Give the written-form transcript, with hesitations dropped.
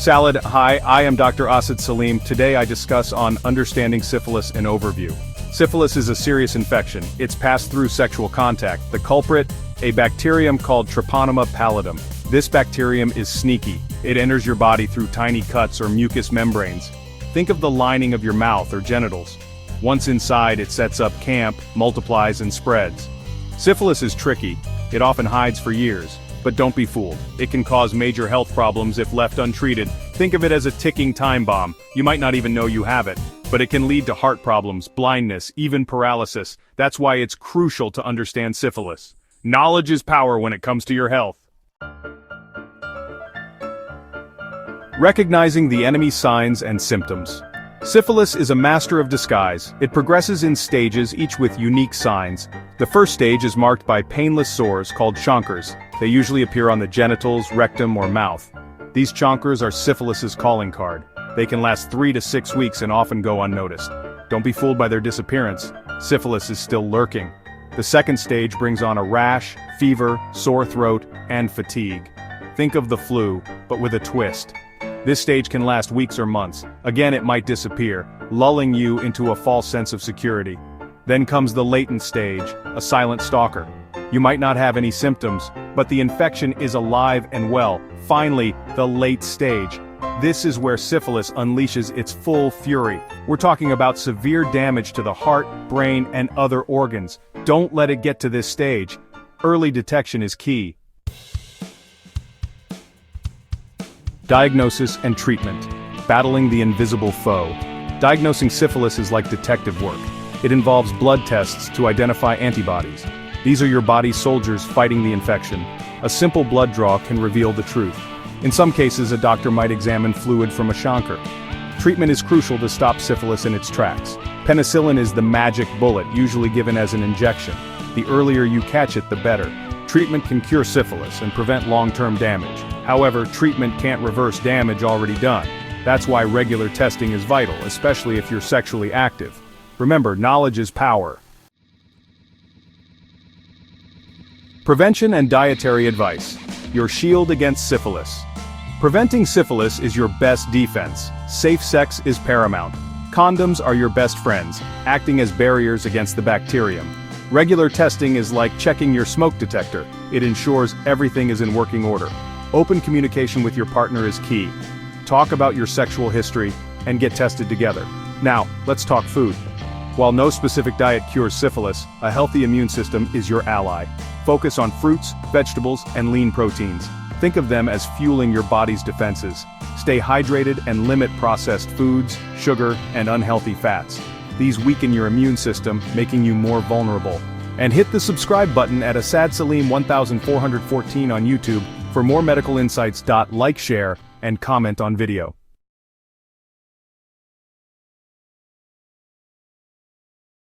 Salad, hi, I am Dr. Asad Saleem. Today I discuss on understanding syphilis in overview. Syphilis is a serious infection. It's passed through sexual contact. The culprit, a bacterium called Treponema pallidum. This bacterium is sneaky. It enters your body through tiny cuts or mucous membranes. Think of the lining of your mouth or genitals. Once inside, it sets up camp, multiplies and spreads. Syphilis is tricky. It often hides for years. But don't be fooled. It can cause major health problems if left untreated. Think of it as a ticking time bomb. You might not even know you have it. But it can lead to heart problems, blindness, even paralysis. That's why it's crucial to understand syphilis. Knowledge is power when it comes to your health. Recognizing the enemy's signs and symptoms. Syphilis is a master of disguise. It progresses in stages, each with unique signs. The first stage is marked by painless sores called chancres. They usually appear on the genitals, rectum, or mouth. These chancres are syphilis's calling card. They can last 3 to 6 weeks and often go unnoticed. Don't be fooled by their disappearance. Syphilis is still lurking. The second stage brings on a rash, fever, sore throat, and fatigue. Think of the flu, but with a twist. This stage can last weeks or months. Again, it might disappear, lulling you into a false sense of security. Then comes the latent stage, a silent stalker. You might not have any symptoms, but the infection is alive and well. Finally, the late stage. This is where syphilis unleashes its full fury. We're talking about severe damage to the heart, brain, and other organs. Don't let it get to this stage. Early detection is key. Diagnosis and treatment. Battling the invisible foe. Diagnosing syphilis is like detective work. It involves blood tests to identify antibodies. These are your body's soldiers fighting the infection. A simple blood draw can reveal the truth. In some cases, a doctor might examine fluid from a chancre. Treatment is crucial to stop syphilis in its tracks. Penicillin is the magic bullet, usually given as an injection. The earlier you catch it, the better. Treatment can cure syphilis and prevent long-term damage. However, treatment can't reverse damage already done. That's why regular testing is vital, especially if you're sexually active. Remember, knowledge is power. Prevention and dietary advice. Your shield against syphilis. Preventing syphilis is your best defense. Safe sex is paramount. Condoms are your best friends, acting as barriers against the bacterium. Regular testing is like checking your smoke detector. It ensures everything is in working order. Open communication with your partner is key. Talk about your sexual history and get tested together. Now, let's talk food. While no specific diet cures syphilis, a healthy immune system is your ally. Focus on fruits, vegetables, and lean proteins. Think of them as fueling your body's defenses. Stay hydrated and limit processed foods, sugar, and unhealthy fats. These weaken your immune system, making you more vulnerable. And hit the subscribe button at Asad Saleem 1414 on YouTube for more medical insights. Like, share, and comment on video.